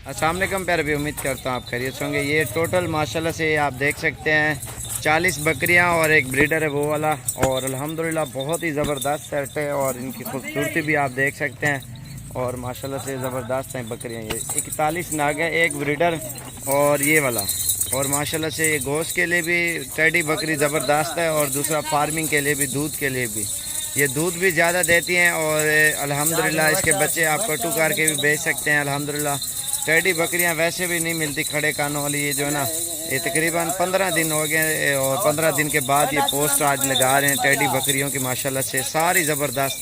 अस्सलाम वालेकुम प्यारे भी, उम्मीद करता हूँ आप खैरियत होंगे। ये टोटल माशाल्लाह से आप देख सकते हैं 40 बकरियाँ और एक ब्रीडर है वो वाला, और अल्हम्दुलिल्लाह बहुत ही ज़बरदस्त सेट है और इनकी खूबसूरती भी आप देख सकते हैं। और माशाल्लाह से ज़बरदस्त हैं बकरियाँ। ये 41 नाग है, एक ब्रीडर और ये वाला। और माशाल्लाह से ये गोश्त के लिए भी टेडी बकरी ज़बरदस्त है और दूसरा फार्मिंग के लिए भी, दूध के लिए भी। ये दूध भी ज़्यादा देती हैं और अल्हम्दुलिल्लाह इसके बच्चे आप कटू करके भी बेच सकते हैं। अल्हम्दुलिल्लाह टेडी बकरियां वैसे भी नहीं मिलती खड़े कानों वाली। ये जो है ना, ये तकरीबन 15 दिन हो गए और 15 दिन के बाद ये पोस्ट आज लगा रहे हैं टेडी बकरियों की। माशाल्लाह से सारी ज़बरदस्त,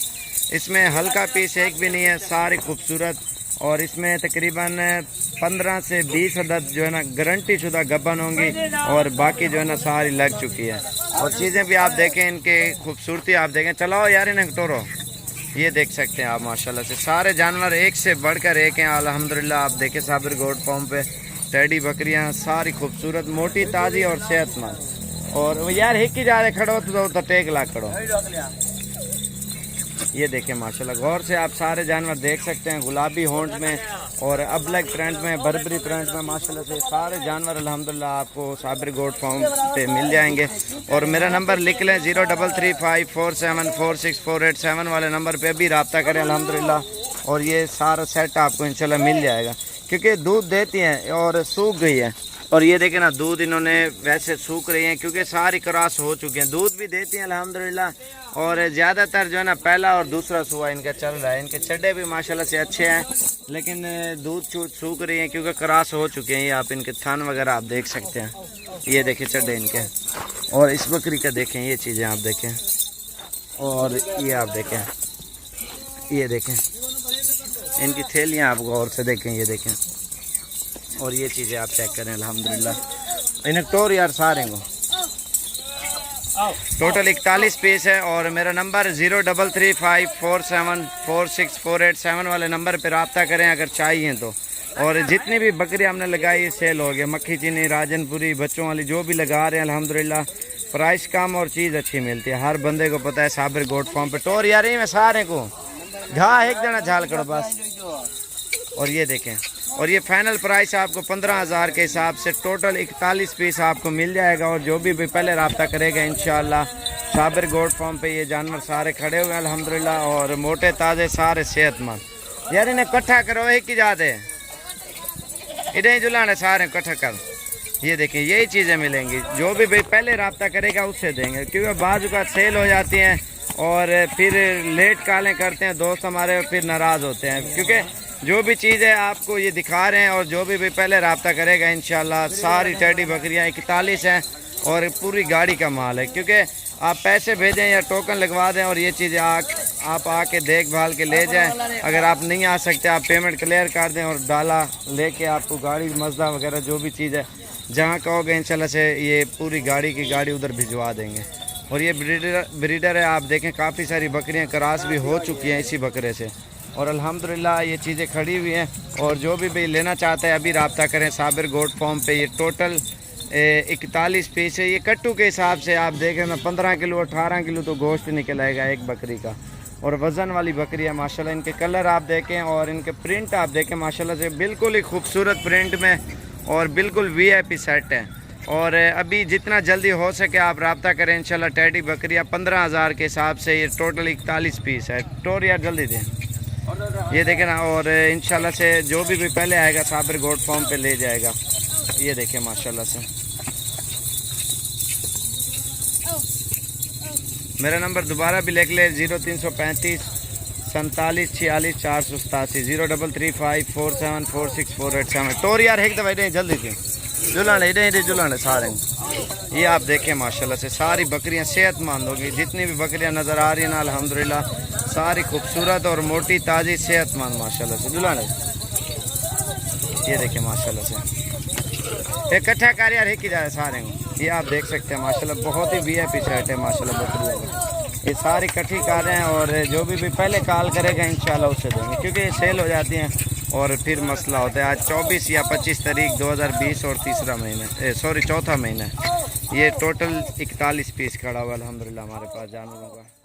इसमें हल्का पीस एक भी नहीं है, सारी खूबसूरत। और इसमें तकरीबन 15 से 20 अदद जो है ना गारंटी शुदा गबन होंगी और बाकी जो है ना सारी लग चुकी है। और चीज़ें भी आप देखें, इनके खूबसूरती आप देखें। चलाओ यार इन्हें टोरो, ये देख सकते हैं आप माशाल्लाह से सारे जानवर एक से बढ़कर एक हैं अल्हम्दुलिल्लाह। आप देखें साबिर गोट फार्म पे टेडी बकरियां सारी खूबसूरत, मोटी, ताज़ी और सेहतमंद। और यार हिक ही जा रहे खड़ो तो टेक ला खड़ो। ये देखें माशाल्लाह, गौर से आप सारे जानवर देख सकते हैं। गुलाबी होंठ में और अबलग प्रिंट में, बर्बरी प्रिंट में, माशाल्लाह से सारे जानवर अल्हम्दुलिल्लाह आपको साबिर गोट फार्म पे मिल जाएंगे। और मेरा नंबर लिख लें 0335474648 वाले नंबर पे अभी रब्ता करें अल्हम्दुलिल्लाह। और ये सारा सेट आपको इंशाल्लाह मिल जाएगा, क्योंकि दूध देती हैं और सूख गई है। और ये देखें ना, दूध इन्होंने वैसे सूख रही हैं क्योंकि सारी क्रॉस हो चुकी हैं। दूध भी देती हैं अल्हम्दुलिल्लाह और ज़्यादातर जो है ना पहला और दूसरा सुबह इनका चल रहा है। इनके चड्डे भी माशाल्लाह से अच्छे हैं, लेकिन दूध सूख रही हैं क्योंकि क्रॉस हो चुके हैं। ये आप इनके थान वगैरह आप देख सकते हैं। ये देखें चड्डे इनके। और इस बकरी का देखें, ये चीज़ें आप देखें। और ये आप देखें, ये देखें इनकी थैलियाँ आप गौर से देखें, ये देखें। और ये चीज़ें आप चेक करें अल्हम्दुलिल्लाह। इन्हें टोर यार सारे को टोटल 41 पीस है। और मेरा नंबर 0335474648 वाले नंबर पर रब्ता करें अगर चाहिए तो। और जितनी भी बकरी हमने लगाई सेल हो गया, मक्खी चीनी, राजनपुरी, बच्चों वाली जो भी लगा रहे हैं अल्हम्दुलिल्लाह प्राइस कम और चीज़ अच्छी मिलती है। हर बंदे को पता है साबिर गोट फार्म पे टोर यार ही में सारे को घा एक जना झाल करो बस। और ये देखें, और ये फाइनल प्राइस आपको 15,000 के हिसाब से टोटल 41 पीस आपको मिल जाएगा। और जो भी पहले रब्ता करेगा इंशाल्लाह साबिर गोट फार्म पे ये जानवर सारे खड़े हुए हैं अल्हम्दुलिल्लाह और मोटे ताज़े सारे सेहतमंद। यार इन्हें इकट्ठा करो, एक ही जाते इन्हें जुलाने सारे इकट्ठा कर। ये देखें, यही चीज़ें मिलेंगी। जो भी भाई पहले रब्ता करेगा उससे देंगे, क्योंकि बाजू का सेल हो जाती हैं और फिर लेट कालें करते हैं दोस्त हमारे, फिर नाराज़ होते हैं। क्योंकि जो भी चीज़ है आपको ये दिखा रहे हैं और जो भी पहले रब्ता करेगा इंशाल्लाह सारी टेडी बकरियां 41 हैं और पूरी गाड़ी का माल है। क्योंकि आप पैसे भेजें या टोकन लगवा दें और ये चीज़ें आप आके देखभाल के ले जाएं। अगर आप नहीं आ सकते आप पेमेंट क्लियर कर दें और डाला लेके आपको गाड़ी मज़दा वगैरह जो भी चीज़ है जहाँ कहोगे इंशाल्लाह से ये पूरी गाड़ी की गाड़ी उधर भिजवा देंगे। और ये ब्रीडर है, आप देखें काफ़ी सारी बकरियाँ क्रॉस भी हो चुकी हैं इसी बकरे से। और अल्हम्दुलिल्लाह ये चीज़ें खड़ी हुई हैं। और जो भी लेना चाहता है अभी रब्ता करें साबिर गोट फार्म पे। ये टोटल 41 पीस है। ये कट्टू के हिसाब से आप देखें ना 15 किलो 18 किलो तो गोश्त निकल आएगा एक बकरी का। और वज़न वाली बकरी है माशाल्लाह। इनके कलर आप देखें और इनके प्रिंट आप देखें माशाल्लाह से बिल्कुल ही खूबसूरत प्रिंट में और बिल्कुल VIP सेट है। और अभी जितना जल्दी हो सके आप रब्ता करें इंशाल्लाह। टेडी बकरियाँ 15,000 के हिसाब से ये टोटल 41 पीस है। टोर यार जल्दी दें, ये देखें ना। और इंशाल्लाह से जो भी पहले आएगा साबिर गोट फार्म पे ले जाएगा। ये देखें माशाल्लाह से। मेरा नंबर दोबारा भी लिख ले 0335 47 46 487 0335474648। टोर यार एक दफ़ा इधर जल्दी थी जुलाने इधर जुलाने सारे। ये आप देखें माशाल्लाह से सारी बकरियां सेहतमंद होगी। जितनी भी बकरियां नज़र आ रही हैं ना अल्हम्दुलिल्लाह सारी खूबसूरत और मोटी, ताज़ी, सेहतमंद माशाल्लाह से जुलाने। ये देखें माशाल्लाह से इकट्ठा कर यार एक ही जाए सारे। ये आप देख सकते हैं माशाल्लाह बहुत ही VIP सेट है माशाल्लाह बकरियों का। ये सारी इकट्ठी कर रहे हैं और जो भी पहले कॉल करेगा इंशाल्लाह उससे देंगे, क्योंकि ये सेल हो जाती हैं और फिर मसला होता है। आज 24 या 25 तारीख 2020 और चौथा महीना। ये टोटल 41 पीस खड़ा हुआ अल्हम्दुलिल्लाह हमारे पास जानवरों का।